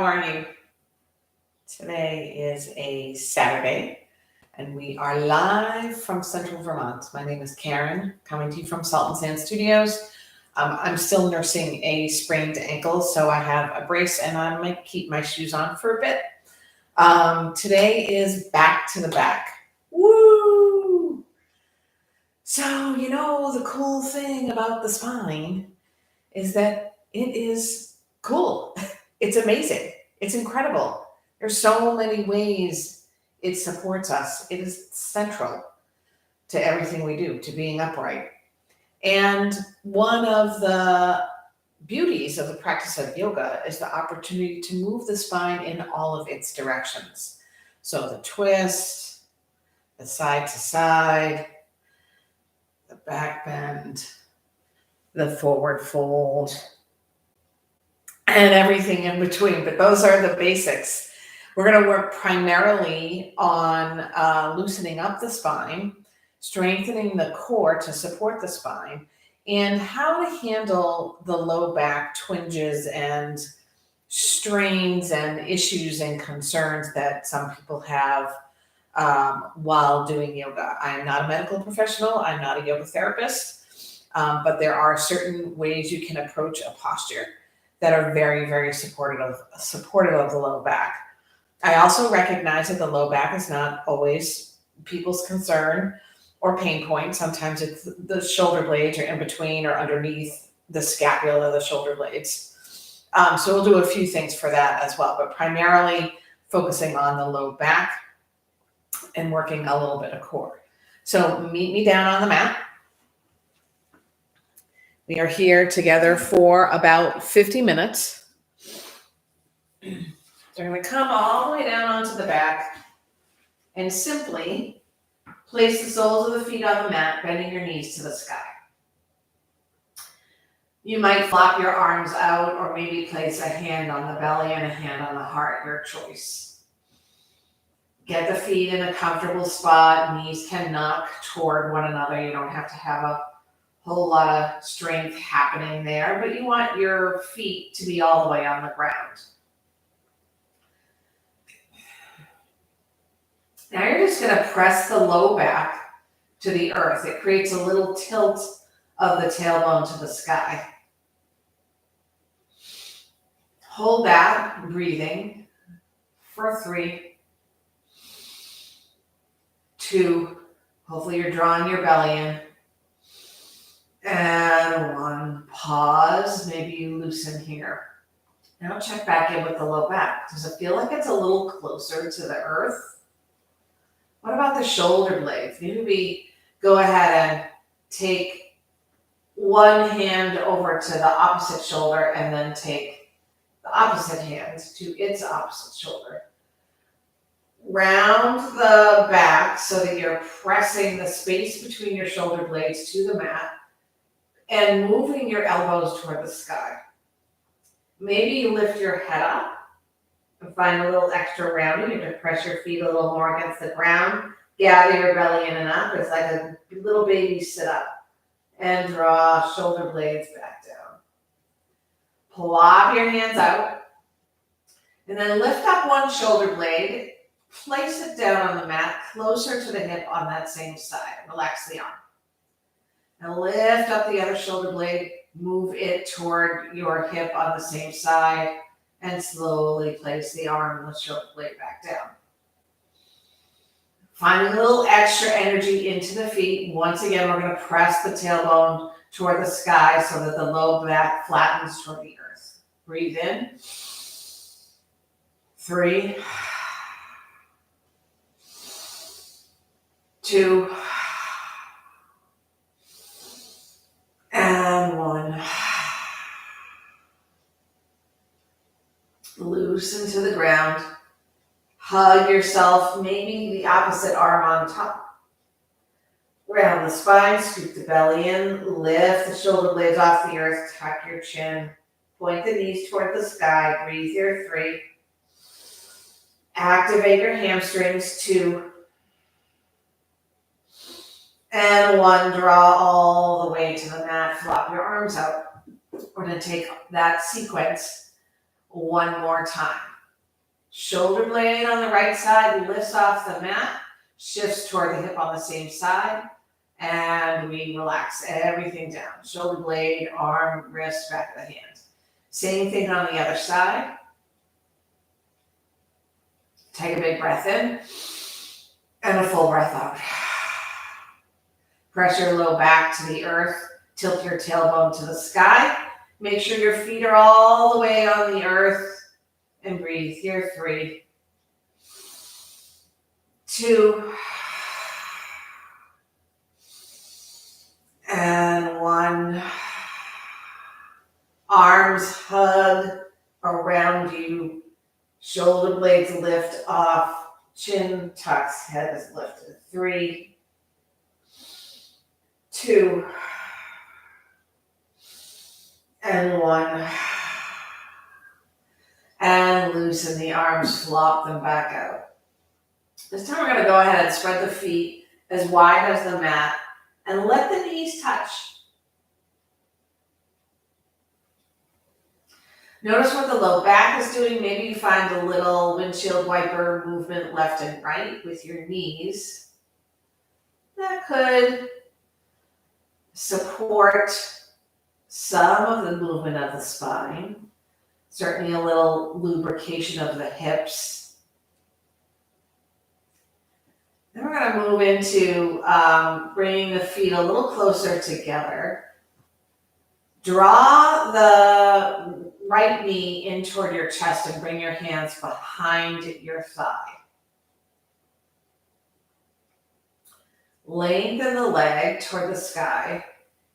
are you? Today is a Saturday, and we are live from Central Vermont. My name is Karen, coming to you from Salt and Sand Studios. I'm still nursing a sprained ankle, so I have a brace, and I might keep my shoes on for a bit. Today is back to the back. Woo! So, the cool thing about the spine is that it is cool. It's amazing. It's incredible. There's so many ways it supports us. It is central to everything we do, to being upright. And one of the beauties of the practice of yoga is the opportunity to move the spine in all of its directions. So the twist, the side to side, the back bend, the forward fold, and everything in between. But those are the basics. We're going to work primarily on loosening up the spine, strengthening the core to support the spine, and how to handle the low back twinges and strains and issues and concerns that some people have while doing yoga. I am not a medical professional. I'm not a yoga therapist, but there are certain ways you can approach a posture that are very, very supportive of the low back. I also recognize that the low back is not always people's concern or pain point. Sometimes it's the shoulder blades are in between or underneath the scapula of the shoulder blades. So we'll do a few things for that as well, but primarily focusing on the low back and working a little bit of core. So meet me down on the mat. We are here together for about 50 minutes. So we're going to come all the way down onto the back and simply place the soles of the feet on the mat, bending your knees to the sky. You might flop your arms out or maybe place a hand on the belly and a hand on the heart, your choice. Get the feet in a comfortable spot. Knees can knock toward one another. You don't have to have a whole lot of strength happening there, but you want your feet to be all the way on the ground. Now you're just going to press the low back to the earth. It creates a little tilt of the tailbone to the sky. Hold that, breathing for 3, 2, hopefully you're drawing your belly in. And 1, pause, maybe you loosen here. Now check back in with the low back. Does it feel like it's a little closer to the earth? What about the shoulder blades? Maybe we go ahead and take one hand over to the opposite shoulder and then take the opposite hand to its opposite shoulder. Round the back so that you're pressing the space between your shoulder blades to the mat and moving your elbows toward the sky. Maybe you lift your head up and find a little extra rounding. You have to press your feet a little more against the ground. Gather your belly in and up. It's like a little baby sit up. And draw shoulder blades back down. Plop your hands out. And then lift up one shoulder blade. Place it down on the mat, closer to the hip on that same side. Relax the arm. Now lift up the other shoulder blade, move it toward your hip on the same side, and slowly place the arm and the shoulder blade back down. Finding a little extra energy into the feet. Once again, we're going to press the tailbone toward the sky so that the low back flattens toward the earth. Breathe in. 3, 2, and 1. Loosen to the ground. Hug yourself, maybe the opposite arm on top. Round the spine, scoop the belly in, lift the shoulder blades off the earth, tuck your chin, point the knees toward the sky, breathe your 3. Activate your hamstrings, 2. And 1, draw all the way to the mat, flop your arms out. We're going to take that sequence one more time. Shoulder blade on the right side lifts off the mat, shifts toward the hip on the same side, and we relax everything down. Shoulder blade, arm, wrist, back of the hand. Same thing on the other side. Take a big breath in and a full breath out. Press your low back to the earth. Tilt your tailbone to the sky. Make sure your feet are all the way on the earth. And breathe here. 3, 2, and 1. Arms hug around you. Shoulder blades lift off. Chin tucks. Head is lifted. 3, 2, and 1. And loosen the arms, flop them back out. This time we're going to go ahead and spread the feet as wide as the mat and let the knees touch. Notice what the low back is doing. Maybe you find a little windshield wiper movement left and right with your knees. That could support some of the movement of the spine. Certainly a little lubrication of the hips. Then we're going to move into bringing the feet a little closer together. Draw the right knee in toward your chest and bring your hands behind your thigh. Lengthen the leg toward the sky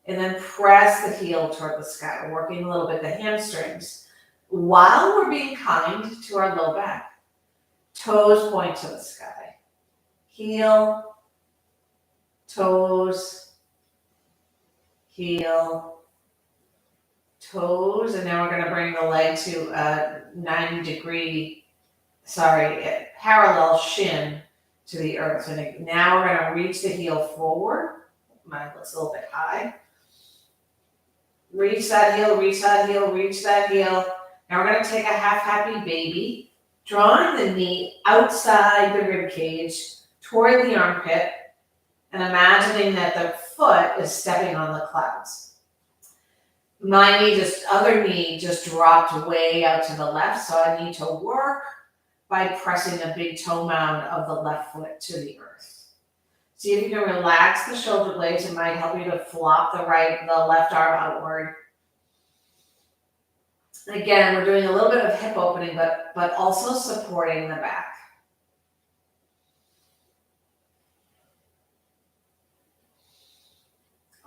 and then press the heel toward the sky, working a little bit the hamstrings while we're being kind to our low back. Toes point to the sky. Heel, toes, heel, toes, and now we're going to bring the leg to a 90-degree, parallel shin to the earth. And now we're going to reach the heel forward. Mine looks a little bit high. Reach that heel, reach that heel, reach that heel. Now we're going to take a half happy baby, drawing the knee outside the rib cage toward the armpit and imagining that the foot is stepping on the clouds. My other knee just dropped way out to the left, so I need to work by pressing the big toe mound of the left foot to the earth. See if you can relax the shoulder blades. It might help you to flop the left arm outward. Again, we're doing a little bit of hip opening, but also supporting the back.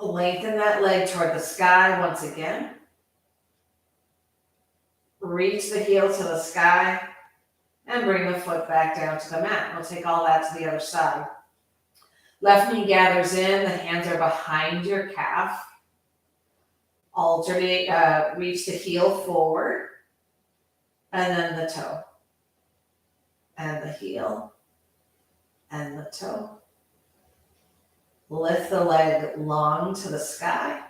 Lengthen that leg toward the sky once again. Reach the heel to the sky and bring the foot back down to the mat. We'll take all that to the other side. Left knee gathers in, the hands are behind your calf. Alternate, reach the heel forward, and then the toe, and the heel, and the toe. Lift the leg long to the sky.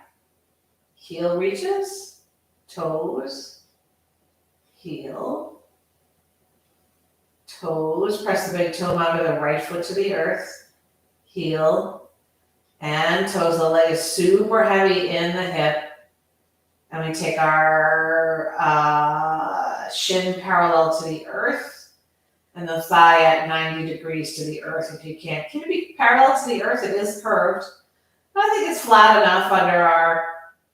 Heel reaches, toes, heel, toes. Press the big toe mound of the right foot to the earth. Heel, and toes. The leg is super heavy in the hip. And we take our shin parallel to the earth and the thigh at 90 degrees to the earth if you can. Can it be parallel to the earth? It is curved. But I think it's flat enough under our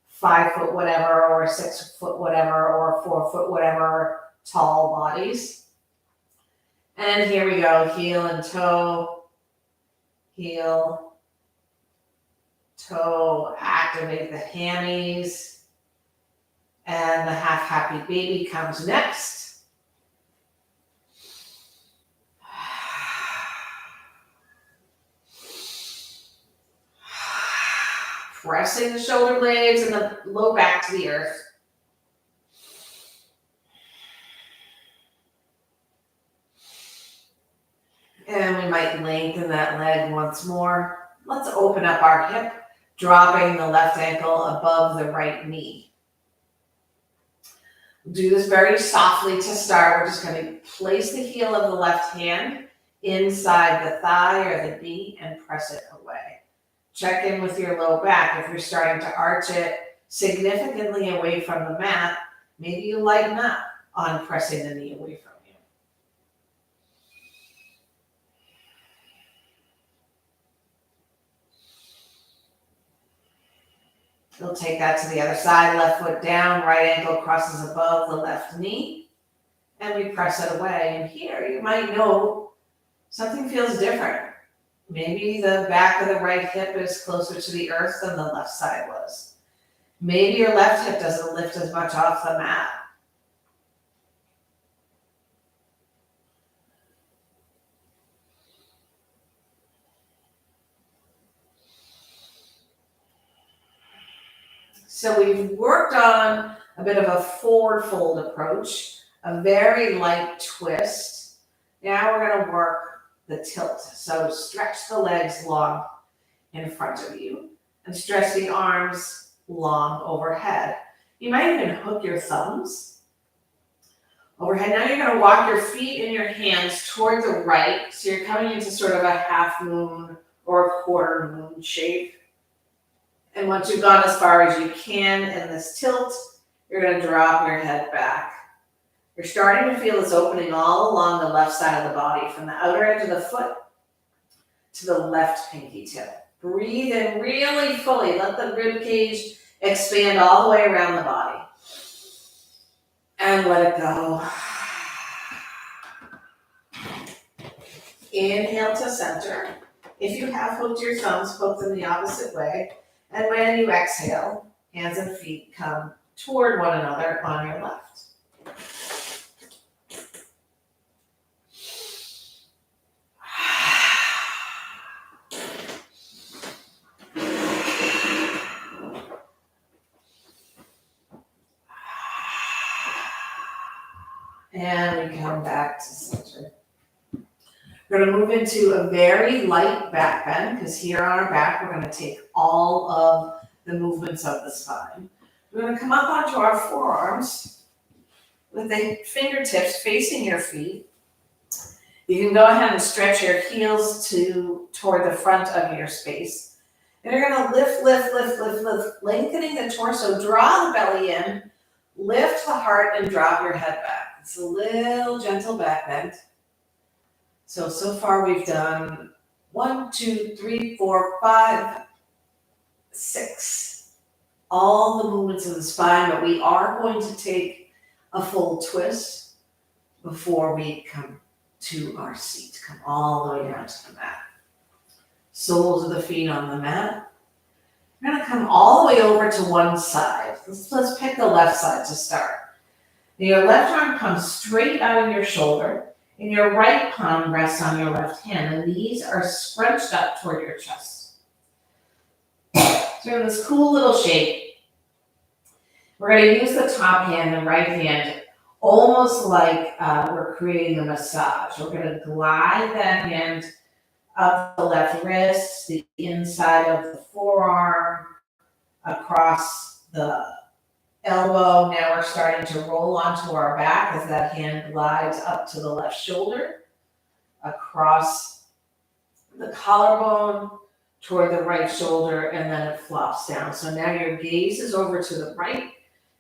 5 foot whatever or 6 foot whatever or 4 foot whatever tall bodies. And here we go. Heel and toe. Heel. Toe. Activate the hammies. And the half happy baby comes next. Pressing the shoulder blades and the low back to the earth. And we might lengthen that leg once more. Let's open up our hip, dropping the left ankle above the right knee. Do this very softly to start. We're just going to place the heel of the left hand inside the thigh or the knee and press it away. Check in with your low back. If you're starting to arch it significantly away from the mat, maybe you lighten up on pressing the knee away from you. We'll take that to the other side, left foot down, right ankle crosses above the left knee, and we press it away. And here you might know something feels different. Maybe the back of the right hip is closer to the earth than the left side was. Maybe your left hip doesn't lift as much off the mat. So we've worked on a bit of a forward fold approach, a very light twist. Now we're going to work the tilt. So stretch the legs long in front of you and stretch the arms long overhead. You might even hook your thumbs overhead. Now you're going to walk your feet and your hands toward the right. So you're coming into sort of a half moon or a quarter moon shape. And once you've gone as far as you can in this tilt, you're going to drop your head back. You're starting to feel this opening all along the left side of the body, from the outer edge of the foot to the left pinky tip. Breathe in really fully. Let the rib cage expand all the way around the body. And let it go. Inhale to center. If you have hooked your thumbs, hook them the opposite way. And when you exhale, hands and feet come toward one another on your left. And we come back to center. We're going to move into a very light back bend, because here on our back, we're going to take all of the movements of the spine. We're going to come up onto our forearms with the fingertips facing your feet. You can go ahead and stretch your heels toward the front of your space. And you're going to lift, lengthening the torso, draw the belly in, lift the heart, and drop your head back. It's a little gentle back bend. So far we've done 1, 2, 3, 4, 5, 6. All the movements of the spine, but we are going to take a full twist before we come to our seat. Come all the way down to the mat. Soles of the feet on the mat. We're going to come all the way over to one side. Let's pick the left side to start. Now your left arm comes straight out of your shoulder, and your right palm rests on your left hand. The knees are scrunched up toward your chest. So in this cool little shape, we're going to use the top hand and right hand almost like we're creating a massage. We're going to glide that hand up the left wrist, the inside of the forearm, across the elbow. Now we're starting to roll onto our back as that hand glides up to the left shoulder, across the collarbone, toward the right shoulder, and then it flops down. So now your gaze is over to the right,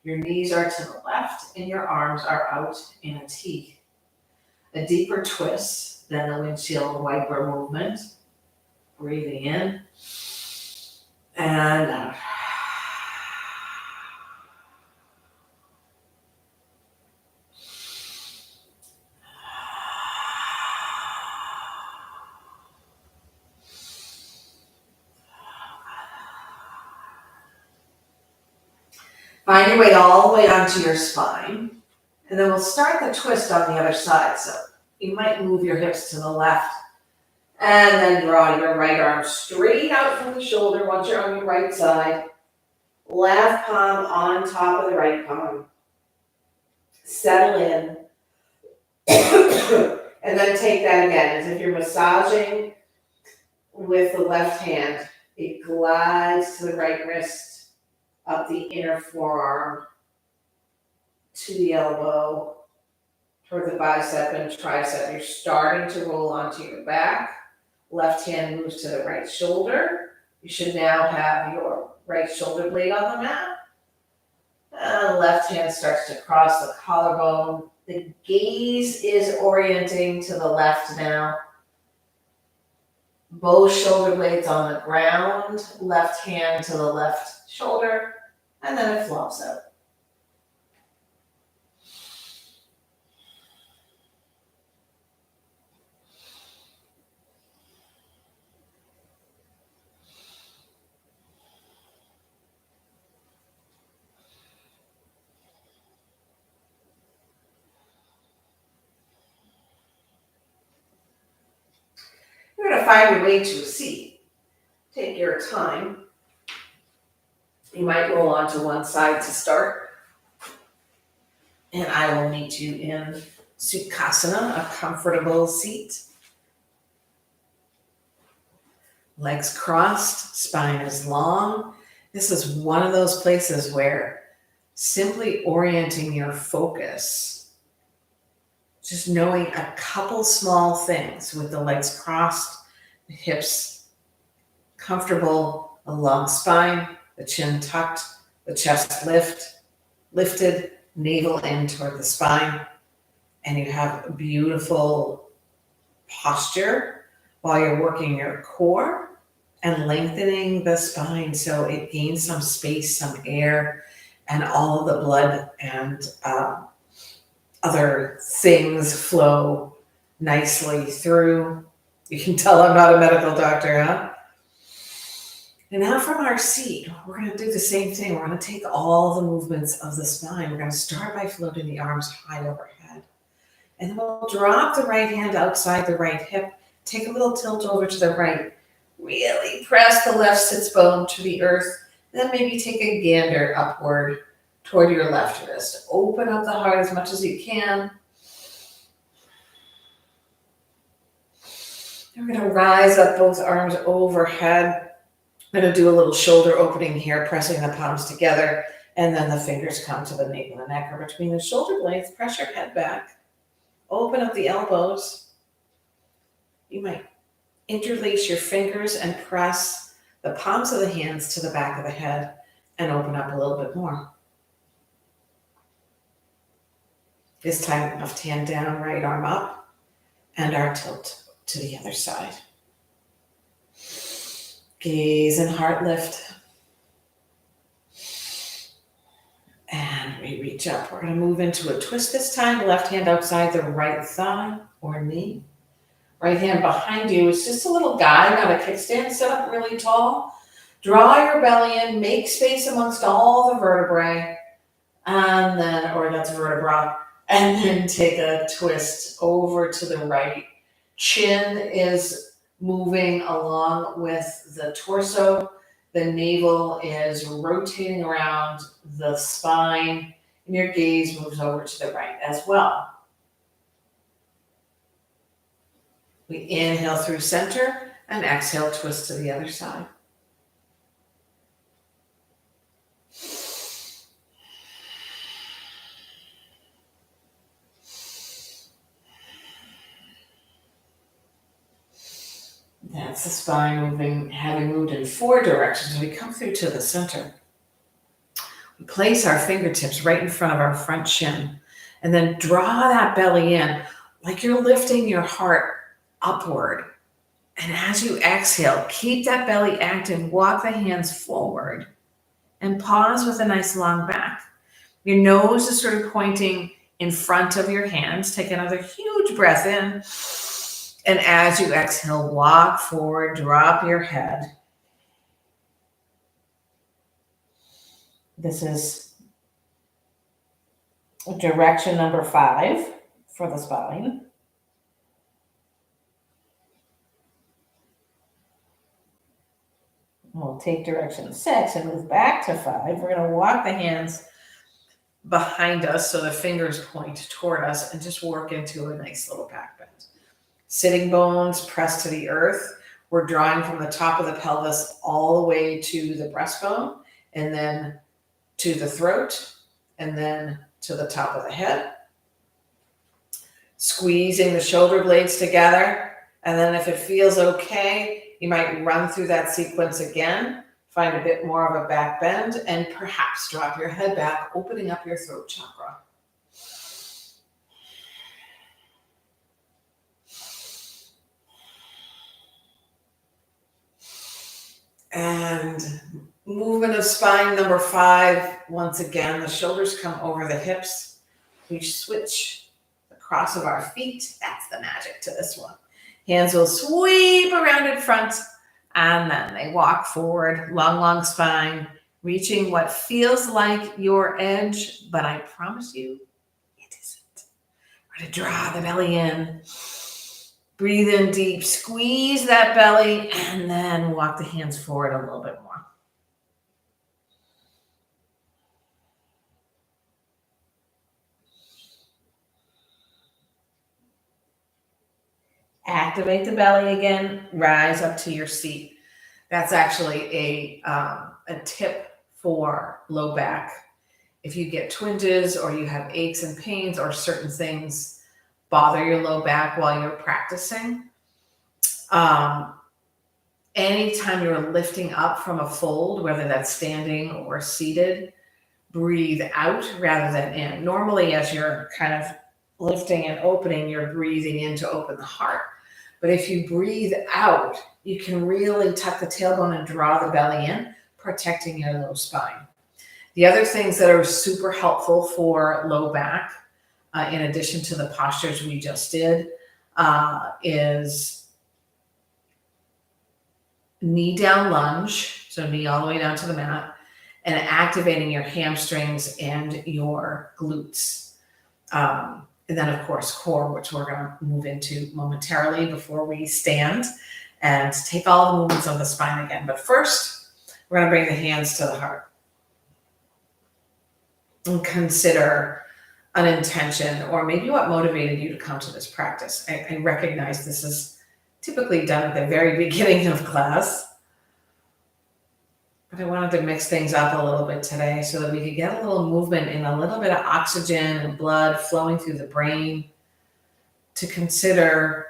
your knees are to the left, and your arms are out in a T. A deeper twist than the windshield wiper movement. Breathing in and out. Find your way all the way onto your spine, and then we'll start the twist on the other side. So you might move your hips to the left, and then draw your right arm straight out from the shoulder once you're on your right side. Left palm on top of the right palm. Settle in, and then take that again as if you're massaging with the left hand. It glides to the right wrist, up the inner forearm, to the elbow, toward the bicep and tricep. You're starting to roll onto your back. Left hand moves to the right shoulder. You should now have your right shoulder blade on the mat. And left hand starts to cross the collarbone. The gaze is orienting to the left now. Both shoulder blades on the ground, left hand to the left shoulder, and then it flops out. You're going to find your way to a seat. Take your time. You might roll onto one side to start. And I will meet you in Sukhasana, a comfortable seat. Legs crossed, spine is long. This is one of those places where simply orienting your focus, just knowing a couple small things with the legs crossed, the hips comfortable, a long spine, the chin tucked, the chest lifted, navel in toward the spine, and you have a beautiful posture while you're working your core and lengthening the spine so it gains some space, some air, and all of the blood and other things flow nicely through. You can tell I'm not a medical doctor, huh? And now from our seat, we're going to do the same thing. We're going to take all the movements of the spine. We're going to start by floating the arms high overhead. And then we'll drop the right hand outside the right hip. Take a little tilt over to the right. Really press the left sits bone to the earth. Then maybe take a gander upward toward your left wrist. Open up the heart as much as you can. We're going to rise up both arms overhead. I'm going to do a little shoulder opening here, pressing the palms together, and then the fingers come to the nape of the neck or between the shoulder blades. Press your head back. Open up the elbows. You might interlace your fingers and press the palms of the hands to the back of the head and open up a little bit more. This time, left hand down, right arm up, and our tilt to the other side. Gaze and heart lift. And we reach up. We're going to move into a twist this time. Left hand outside the right thigh or knee. Right hand behind you is just a little guide, not a kickstand. Sit up really tall. Draw your belly in. Make space amongst all the vertebrae. And then, or that's vertebra. And then take a twist over to the right. Chin is moving along with the torso. The navel is rotating around the spine, and your gaze moves over to the right as well. We inhale through center and exhale, twist to the other side. That's the spine moving, having moved in 4 directions. We come through to the center. We place our fingertips right in front of our front shin and then draw that belly in like you're lifting your heart upward. And as you exhale, keep that belly active. Walk the hands forward and pause with a nice long back. Your nose is sort of pointing in front of your hands. Take another huge breath in. And as you exhale, walk forward, drop your head. This is direction number 5 for the spine. We'll take direction 6 and move back to 5. We're going to walk the hands behind us so the fingers point toward us and just work into a nice little back bend. Sitting bones pressed to the earth. We're drawing from the top of the pelvis all the way to the breastbone and then to the throat and then to the top of the head. Squeezing the shoulder blades together. And then if it feels okay, you might run through that sequence again, find a bit more of a back bend, and perhaps drop your head back, opening up your throat chakra. And movement of spine number 5. Once again, the shoulders come over the hips. We switch the cross of our feet. That's the magic to this one. Hands will sweep around in front, and then they walk forward, long spine, reaching what feels like your edge, but I promise you, it isn't. We're going to draw the belly in. Breathe in deep, squeeze that belly, and then walk the hands forward a little bit more. Activate the belly again, rise up to your seat. That's actually a tip for low back. If you get twinges or you have aches and pains or certain things bother your low back while you're practicing, anytime you're lifting up from a fold, whether that's standing or seated, breathe out rather than in. Normally, as you're kind of lifting and opening, you're breathing in to open the heart. But if you breathe out, you can really tuck the tailbone and draw the belly in, protecting your low spine. The other things that are super helpful for low back, in addition to the postures we just did, is knee down lunge, so knee all the way down to the mat, and activating your hamstrings and your glutes. And then, of course, core, which we're going to move into momentarily before we stand and take all the movements of the spine again. But first, we're going to bring the hands to the heart and consider an intention or maybe what motivated you to come to this practice. I recognize this is typically done at the very beginning of class, but I wanted to mix things up a little bit today so that we could get a little movement and a little bit of oxygen and blood flowing through the brain to consider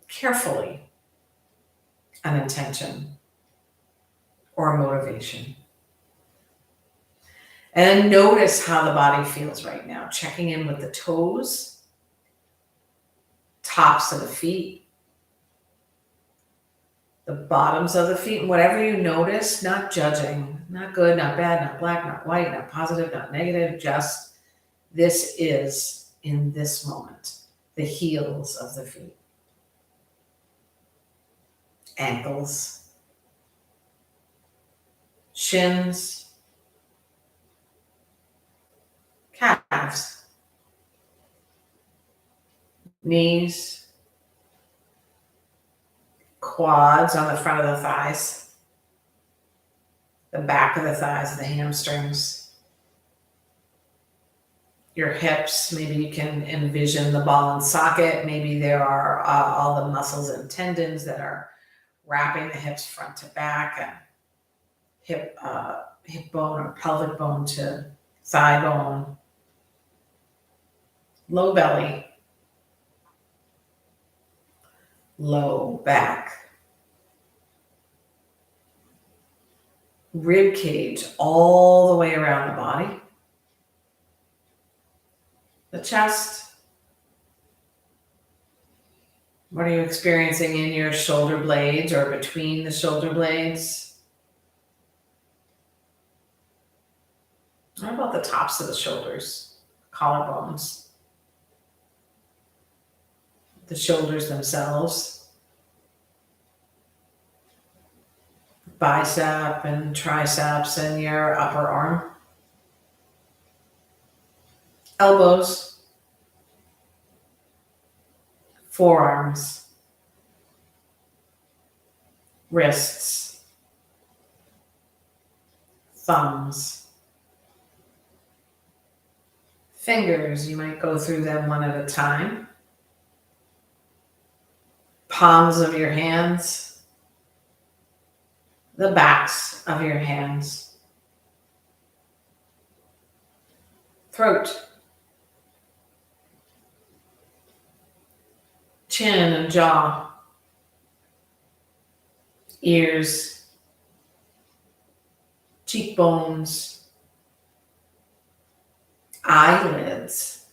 carefully an intention or a motivation. And notice how the body feels right now, checking in with the toes, tops of the feet, the bottoms of the feet, and whatever you notice, not judging, not good, not bad, not black, not white, not positive, not negative, just this is, in this moment, the heels of the feet, ankles, shins, calves, knees, quads on the front of the thighs, the back of the thighs, the hamstrings, your hips. Maybe you can envision the ball and socket. Maybe there are all the muscles and tendons that are wrapping the hips front to back, and hip bone or pelvic bone to thigh bone, low belly, low back, rib cage all the way around the body, the chest. What are you experiencing in your shoulder blades or between the shoulder blades? What about the tops of the shoulders, collarbones, the shoulders themselves, bicep and triceps and your upper arm, elbows, forearms, wrists, thumbs, fingers. You might go through them one at a time. Palms of your hands, the backs of your hands, throat, chin and jaw, ears, cheekbones, eyelids,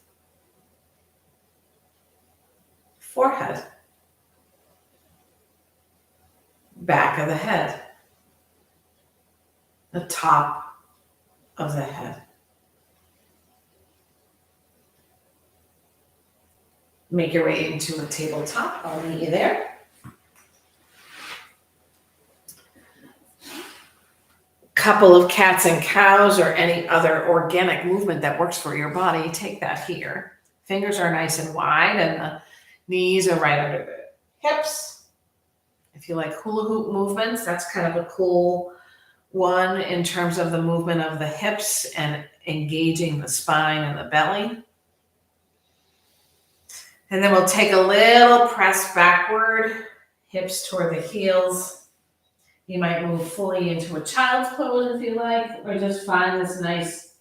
forehead, back of the head, the top of the head. Make your way into a tabletop. I'll meet you there. Couple of cats and cows or any other organic movement that works for your body, take that here. Fingers are nice and wide and the knees are right under the hips. If you like hula hoop movements, that's kind of a cool one in terms of the movement of the hips and engaging the spine and the belly. And then we'll take a little press backward, hips toward the heels. You might move fully into a child's pose if you like, or just find this nice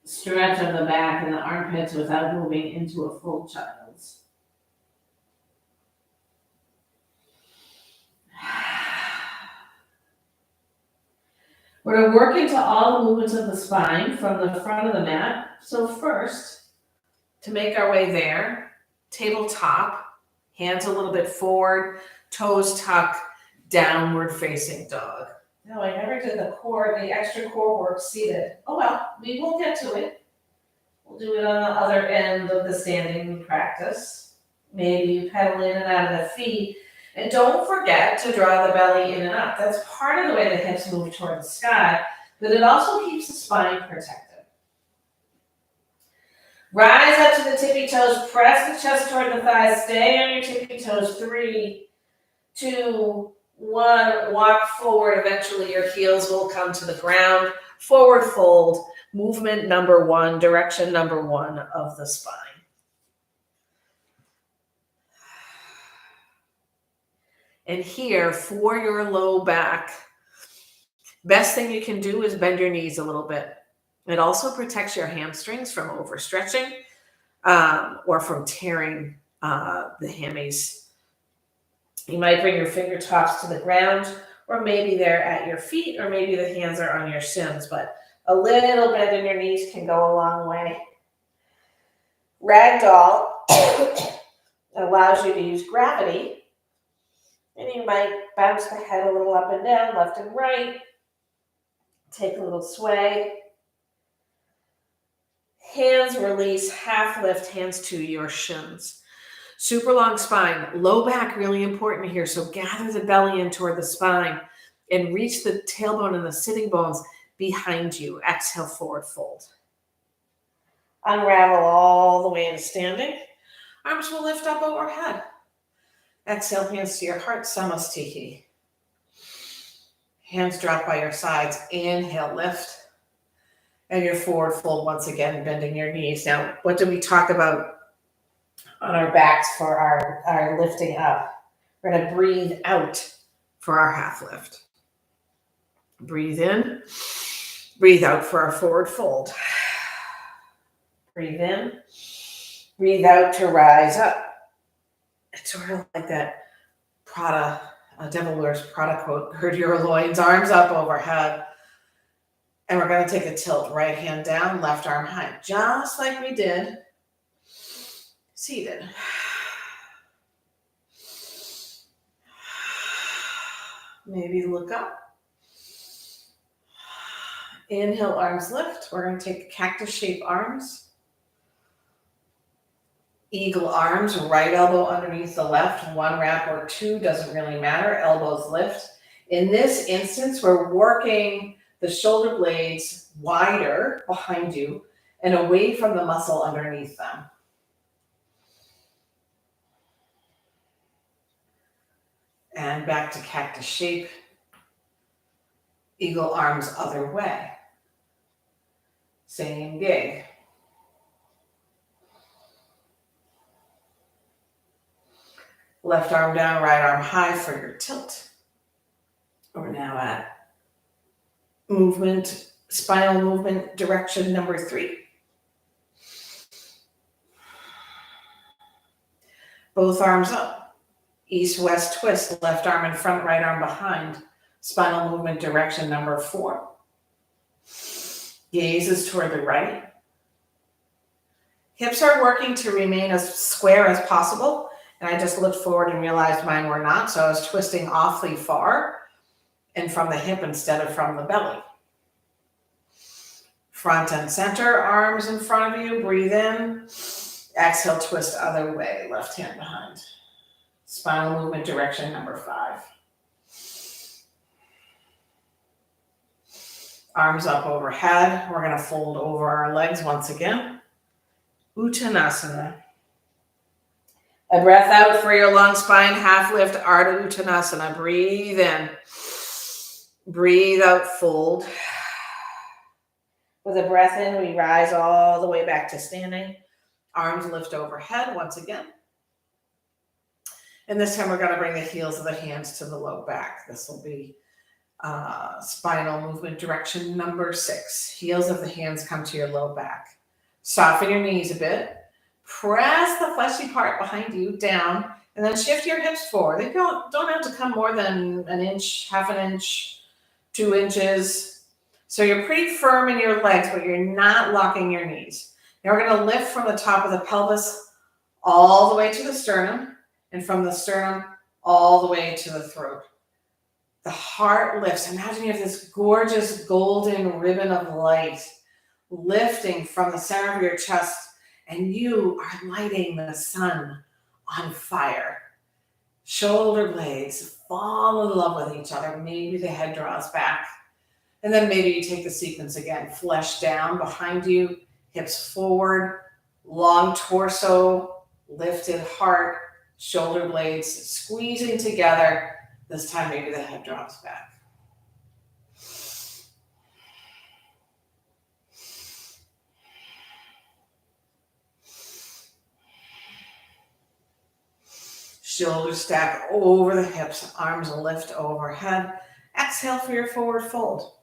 stretch of the back and the armpits without moving into a full child's. We're going to work into all the movements of the spine from the front of the mat. So first, to make our way there, tabletop, hands a little bit forward, toes tuck, downward facing dog. No, I never did the extra core work seated. Oh well, we will get to it. We'll do it on the other end of the standing practice. Maybe you pedal in and out of the feet. And don't forget to draw the belly in and up. That's part of the way the hips move toward the sky, but it also keeps the spine protected. Rise up to the tippy toes, press the chest toward the thighs, stay on your tippy toes. 3, 2, 1, walk forward. Eventually your heels will come to the ground. Forward fold, movement number 1, direction number 1 of the spine. And here, for your low back, best thing you can do is bend your knees a little bit. It also protects your hamstrings from overstretching or from tearing the hammies. You might bring your fingertips to the ground, or maybe they're at your feet, or maybe the hands are on your shins, but a little bend in your knees can go a long way. Ragdoll allows you to use gravity. And you might bounce the head a little up and down, left and right. Take a little sway. Hands release, half lift, hands to your shins. Super long spine, low back, really important here. So gather the belly in toward the spine and reach the tailbone and the sitting bones behind you. Exhale, forward fold. Unravel all the way into standing. Arms will lift up overhead. Exhale, hands to your heart, Samastihi. Hands drop by your sides. Inhale, lift. And your forward fold once again, bending your knees. Now, what do we talk about on our backs for our lifting up? We're going to breathe out for our half lift. Breathe in. Breathe out for our forward fold. Breathe in. Breathe out to rise up. It's sort of like that Devil Wears Prada quote, gird your loins, arms up overhead. And we're going to take a tilt, right hand down, left arm high, just like we did seated. Maybe look up. Inhale, arms lift. We're going to take cactus shape arms. Eagle arms, right elbow underneath the left, 1 wrap or 2, doesn't really matter, elbows lift. In this instance, we're working the shoulder blades wider behind you and away from the muscle underneath them. And back to cactus shape. Eagle arms other way. Same gig. Left arm down, right arm high for your tilt. We're now at movement, spinal movement, direction number 3. Both arms up. East-west twist, left arm in front, right arm behind. Spinal movement direction number 4. Gaze is toward the right. Hips are working to remain as square as possible. And I just looked forward and realized mine were not. So I was twisting awfully far and from the hip instead of from the belly. Front and center, arms in front of you. Breathe in. Exhale, twist other way. Left hand behind. Spinal movement direction number 5. Arms up overhead. We're going to fold over our legs once again. Uttanasana. A breath out for your long spine, half lift, Ardha Uttanasana. Breathe in. Breathe out, fold. With a breath in, we rise all the way back to standing. Arms lift overhead once again. And this time we're going to bring the heels of the hands to the low back. This will be spinal movement direction number 6. Heels of the hands come to your low back. Soften your knees a bit. Press the fleshy part behind you down, and then shift your hips forward. They don't have to come more than an inch, half an inch, 2 inches. So you're pretty firm in your legs, but you're not locking your knees. Now we're going to lift from the top of the pelvis all the way to the sternum, and from the sternum all the way to the throat. The heart lifts. Imagine you have this gorgeous golden ribbon of light lifting from the center of your chest, and you are lighting the sun on fire. Shoulder blades fall in love with each other. Maybe the head draws back. And then maybe you take the sequence again. Flesh down behind you, hips forward, long torso, lifted heart, shoulder blades squeezing together. This time maybe the head drops back. Shoulders stack over the hips, arms lift overhead. Exhale for your forward fold.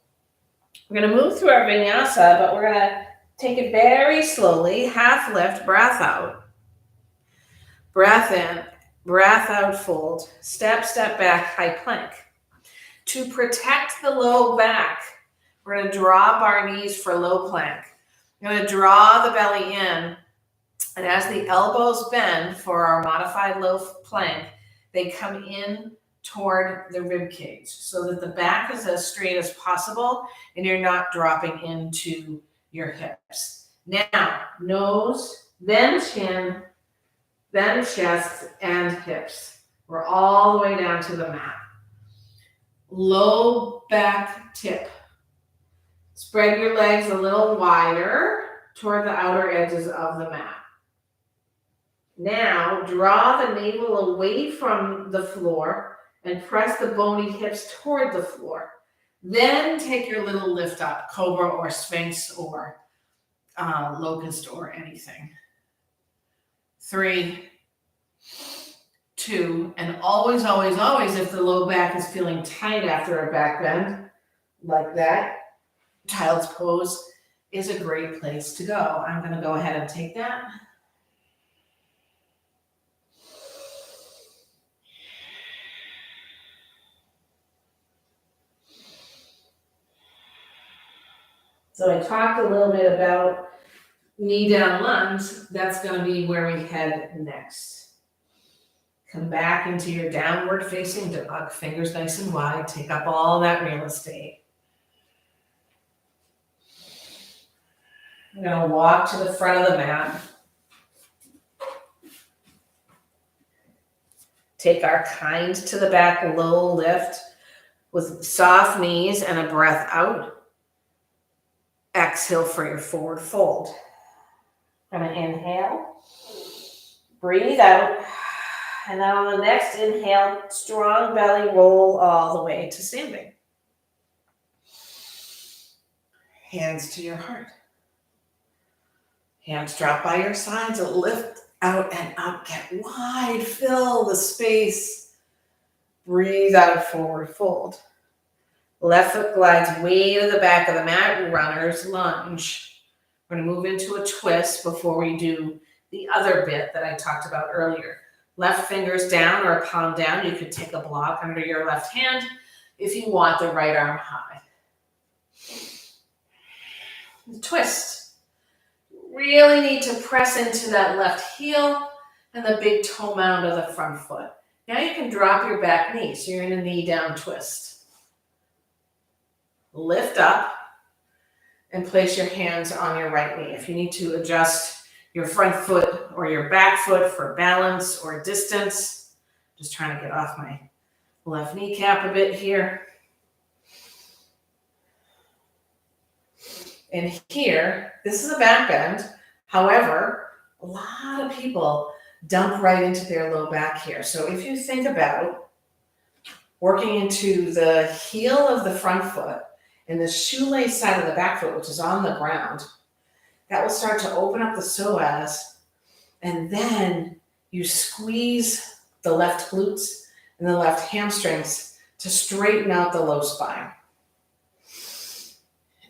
We're going to move through our vinyasa, but we're going to take it very slowly. Half lift, breath out. Breath in, breath out, fold. Step, step back, high plank. To protect the low back, we're going to drop our knees for low plank. We're going to draw the belly in. And as the elbows bend for our modified low plank, they come in toward the rib cage so that the back is as straight as possible and you're not dropping into your hips. Now, nose, then chin, then chest and hips. We're all the way down to the mat. Low back tip. Spread your legs a little wider toward the outer edges of the mat. Now, draw the navel away from the floor and press the bony hips toward the floor. Then take your little lift up, cobra or sphinx or locust or anything. 3, 2, and always, always, always, if the low back is feeling tight after a back bend, like that, child's pose is a great place to go. I'm going to go ahead and take that. So I talked a little bit about knee down lunge. That's going to be where we head next. Come back into your downward facing dog, fingers nice and wide. Take up all that real estate. I'm going to walk to the front of the mat. Take our kind to the back low lift with soft knees and a breath out. Exhale for your forward fold. I'm going to inhale, breathe out, and then on the next inhale, strong belly roll all the way to standing. Hands to your heart. Hands drop by your sides, lift out and up, get wide, fill the space. Breathe out, forward fold. Left foot glides way to the back of the mat, runner's lunge. We're going to move into a twist before we do the other bit that I talked about earlier. Left finger's down or palm down. You could take a block under your left hand if you want the right arm high. Twist. Really need to press into that left heel and the big toe mound of the front foot. Now you can drop your back knee, so you're in a knee down twist. Lift up and place your hands on your right knee. If you need to adjust your front foot or your back foot for balance or distance, just trying to get off my left kneecap a bit here. And here, this is a back bend. However, a lot of people dump right into their low back here. So if you think about working into the heel of the front foot and the shoelace side of the back foot, which is on the ground, that will start to open up the psoas, and then you squeeze the left glutes and the left hamstrings to straighten out the low spine.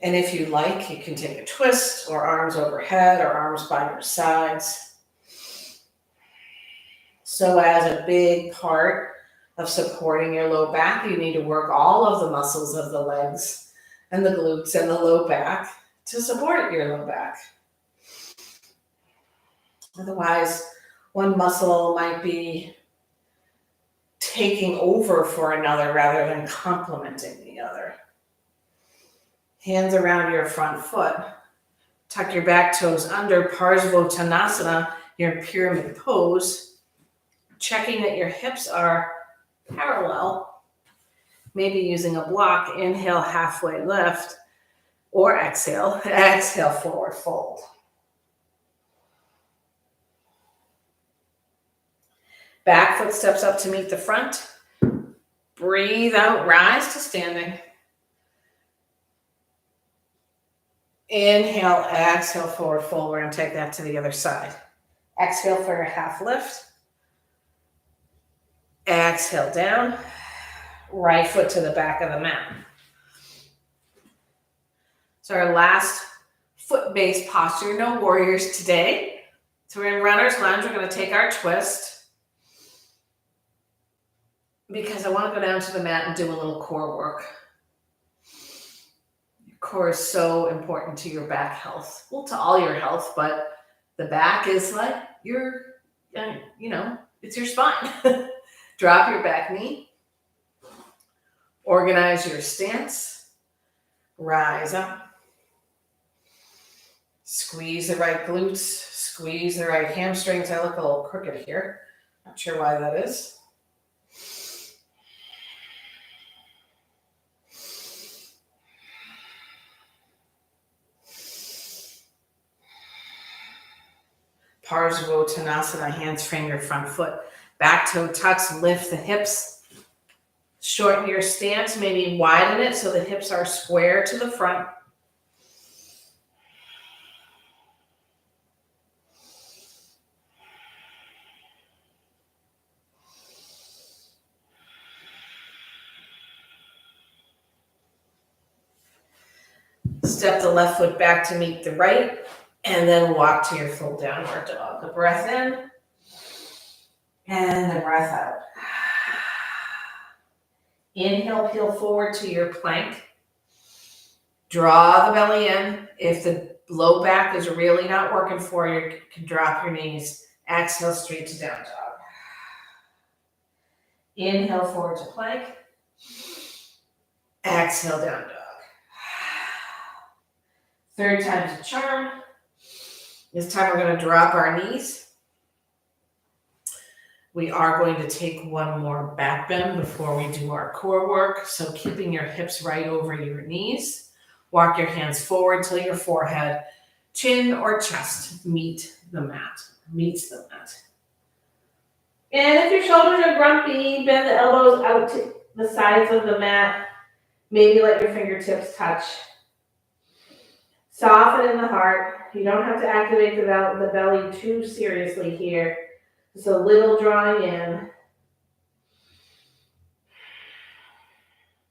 And if you like, you can take a twist or arms overhead or arms by your sides. So as a big part of supporting your low back, you need to work all of the muscles of the legs and the glutes and the low back to support your low back. Otherwise, one muscle might be taking over for another rather than complementing the other. Hands around your front foot. Tuck your back toes under Parsvottanasana, your pyramid pose. Checking that your hips are parallel. Maybe using a block. Inhale, halfway lift. Or exhale. Exhale, forward fold. Back foot steps up to meet the front. Breathe out, rise to standing. Inhale, exhale, forward fold. We're going to take that to the other side. Exhale for your half lift. Exhale down. Right foot to the back of the mat. So our last foot-based posture, no warriors today. So we're in runner's lunge. We're going to take our twist because I want to go down to the mat and do a little core work. Core is so important to your back health. Well, to all your health, but the back is like your, it's your spine. Drop your back knee. Organize your stance. Rise up. Squeeze the right glutes. Squeeze the right hamstrings. I look a little crooked here. Not sure why that is. Parsvottanasana, hands, finger, front foot. Back toe tucks, lift the hips. Shorten your stance, maybe widen it so the hips are square to the front. Step the left foot back to meet the right. And then walk to your full downward dog. A breath in and a breath out. Inhale, peel forward to your plank. Draw the belly in. If the low back is really not working for you, you can drop your knees. Exhale straight to down dog. Inhale forward to plank. Exhale down dog. Third time's a charm. This time we're going to drop our knees. We are going to take one more back bend before we do our core work. So keeping your hips right over your knees. Walk your hands forward till your forehead, chin or chest meets the mat. And if your shoulders are grumpy, bend the elbows out to the sides of the mat. Maybe let your fingertips touch. Soften in the heart. You don't have to activate the belly too seriously here. Just a little drawing in.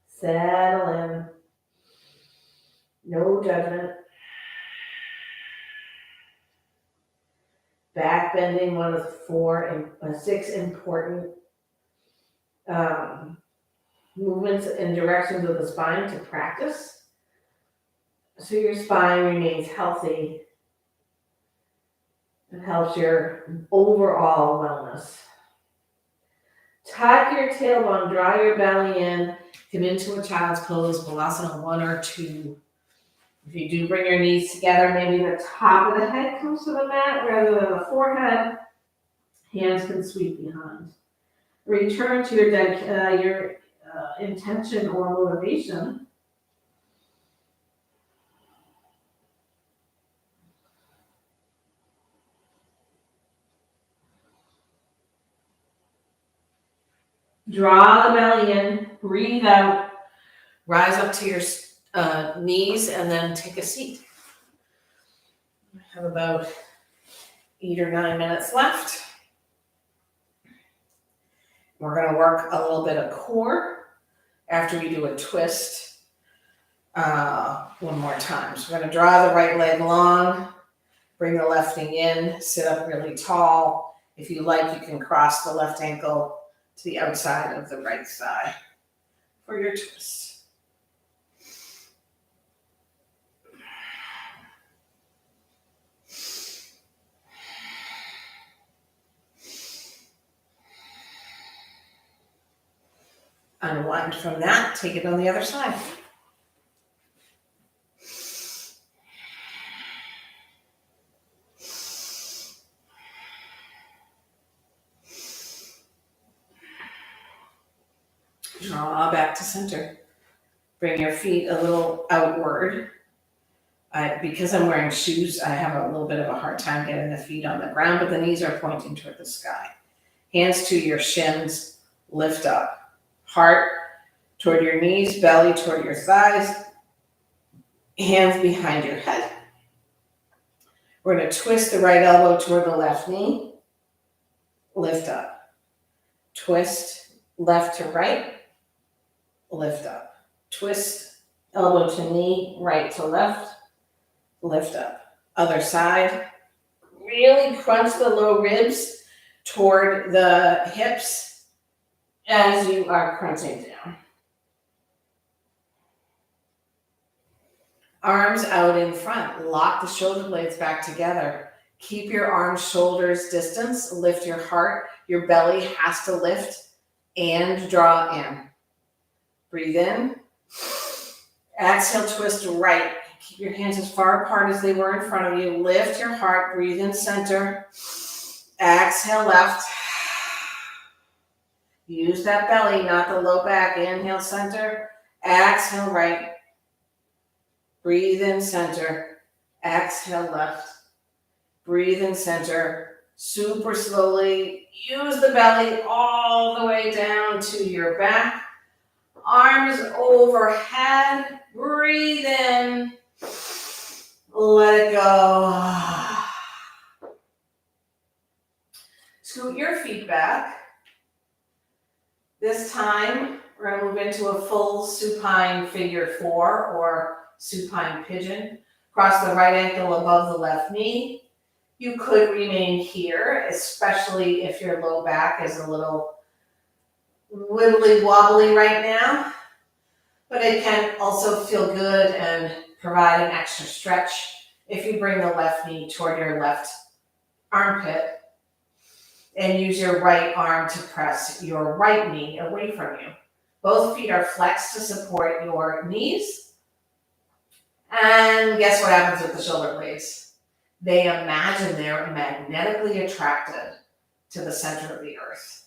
Settle in. No judgment. Back bending, one of the 6 important movements and directions of the spine to practice, so your spine remains healthy. It helps your overall wellness. Tuck your tailbone, draw your belly in, come into a child's pose, Balasana 1 or 2. If you do bring your knees together, maybe the top of the head comes to the mat rather than the forehead. Hands can sweep behind. Return to your intention or motivation. Draw the belly in, breathe out, rise up to your knees, and then take a seat. I have about 8 or 9 minutes left. We're going to work a little bit of core after we do a twist one more time. So we're going to draw the right leg long, bring the left knee in, sit up really tall. If you like, you can cross the left ankle to the outside of the right thigh for your twist. Unwind from that, take it on the other side. Draw back to center. Bring your feet a little outward. Because I'm wearing shoes, I have a little bit of a hard time getting the feet on the ground, but the knees are pointing toward the sky. Hands to your shins, lift up. Heart toward your knees, belly toward your thighs, hands behind your head. We're going to twist the right elbow toward the left knee, lift up. Twist left to right, lift up. Twist elbow to knee, right to left, lift up. Other side. Really crunch the low ribs toward the hips as you are crunching down. Arms out in front. Lock the shoulder blades back together. Keep your arms, shoulders distance. Lift your heart. Your belly has to lift and draw in. Breathe in. Exhale, twist right. Keep your hands as far apart as they were in front of you. Lift your heart. Breathe in center. Exhale, left. Use that belly, not the low back. Inhale, center. Exhale, right. Breathe in center. Exhale, left. Breathe in center. Super slowly. Use the belly all the way down to your back. Arms overhead. Breathe in. Let it go. Scoot your feet back. This time, we're going to move into a full supine figure 4 or supine pigeon. Cross the right ankle above the left knee. You could remain here, especially if your low back is a little wibbly wobbly right now. But it can also feel good and provide an extra stretch if you bring the left knee toward your left armpit and use your right arm to press your right knee away from you. Both feet are flexed to support your knees. And guess what happens with the shoulder blades? They imagine they're magnetically attracted to the center of the earth.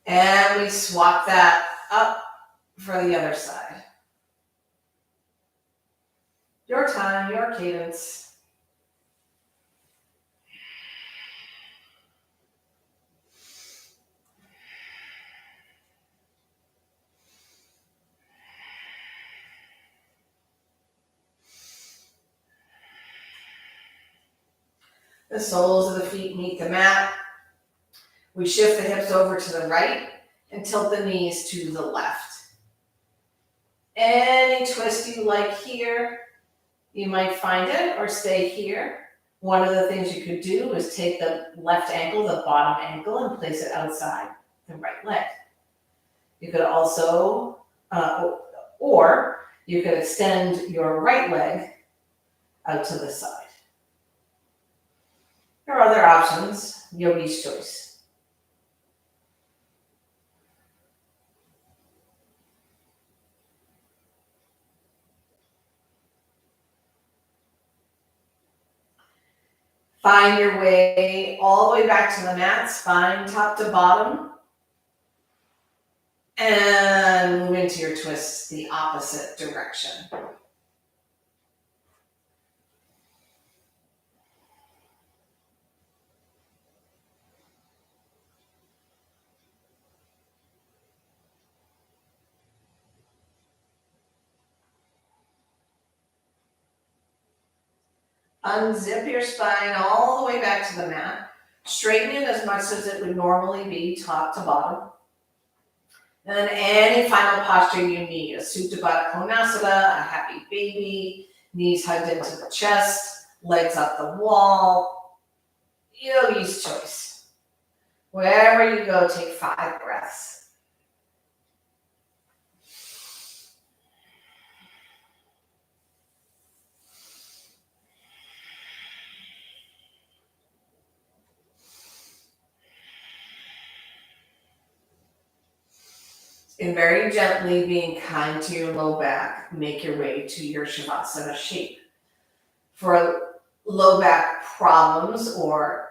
And we swap that up for the other side. Your time, your cadence. The soles of the feet meet the mat. We shift the hips over to the right and tilt the knees to the left. Any twist you like here, you might find it, or stay here. One of the things you could do is take the left ankle, the bottom ankle, and place it outside the right leg. You could also, or you could extend your right leg out to the side. There are other options, yogi's choice. Find your way all the way back to the mat, spine top to bottom. And move into your twists the opposite direction. Unzip your spine all the way back to the mat. Straighten it as much as it would normally be, top to bottom. And then any final posture you need, a Supta Baddha Konasana, a happy baby, knees hugged into the chest, legs up the wall, yogi's choice. Wherever you go, take 5 breaths. And very gently, being kind to your low back, make your way to your Shavasana shape. For low back problems or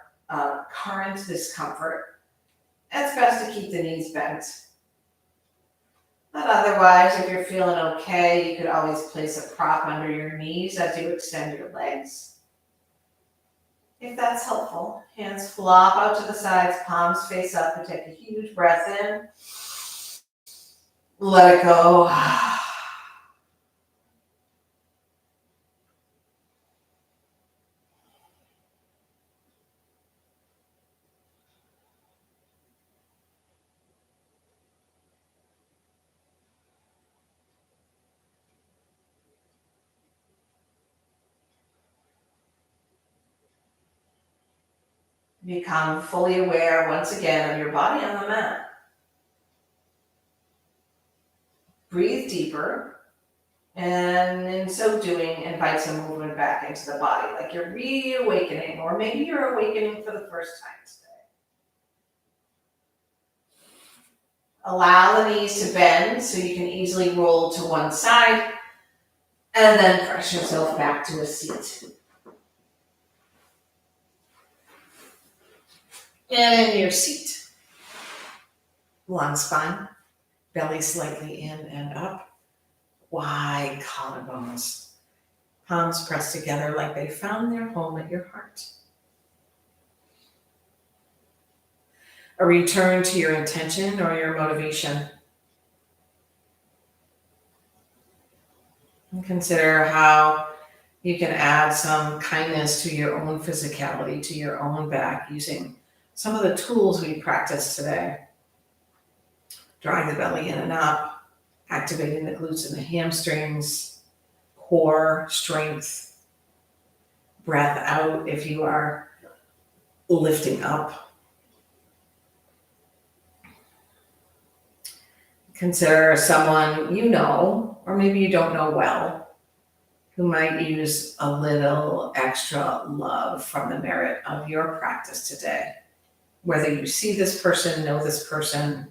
current discomfort, it's best to keep the knees bent. But otherwise, if you're feeling okay, you could always place a prop under your knees as you extend your legs. If that's helpful, hands flop out to the sides, palms face up, and take a huge breath in. Let it go. Become fully aware once again of your body on the mat. Breathe deeper, and in so doing, invite some movement back into the body, like you're reawakening, or maybe you're awakening for the first time today. Allow the knees to bend so you can easily roll to one side, and then press yourself back to a seat. And in your seat, long spine, belly slightly in and up, wide collarbones, palms pressed together like they found their home at your heart. A return to your intention or your motivation. And consider how you can add some kindness to your own physicality, to your own back, using some of the tools we practiced today. Drawing the belly in and up, activating the glutes and the hamstrings, core strength, breath out if you are lifting up. Consider someone you know, or maybe you don't know well, who might use a little extra love from the merit of your practice today. Whether you see this person, know this person,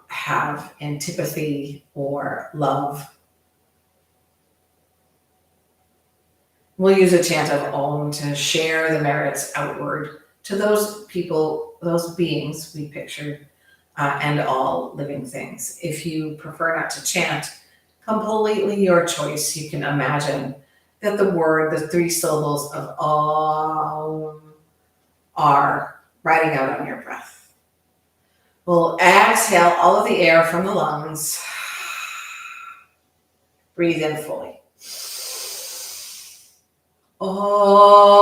have antipathy or love. We'll use a chant of Om to share the merits outward to those people, those beings we pictured, and all living things. If you prefer not to chant, completely your choice. You can imagine that the 3 syllables of Om are riding out on your breath. We'll exhale all of the air from the lungs. Breathe in fully. Om.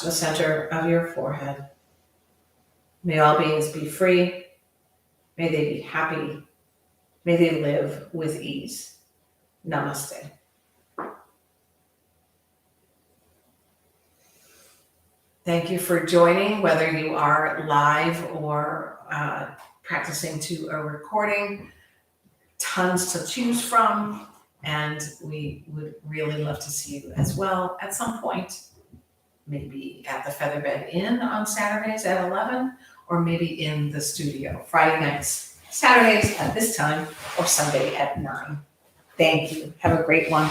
touch the center of your forehead. May all beings be free. May they be happy. May they live with ease. Namaste. Thank you for joining, whether you are live or practicing to a recording. Tons to choose from, and we would really love to see you as well at some point. Maybe at the Featherbed Inn on Saturdays at 11, or maybe in the studio Friday nights, Saturdays at this time, or Sunday at 9. Thank you. Have a great one.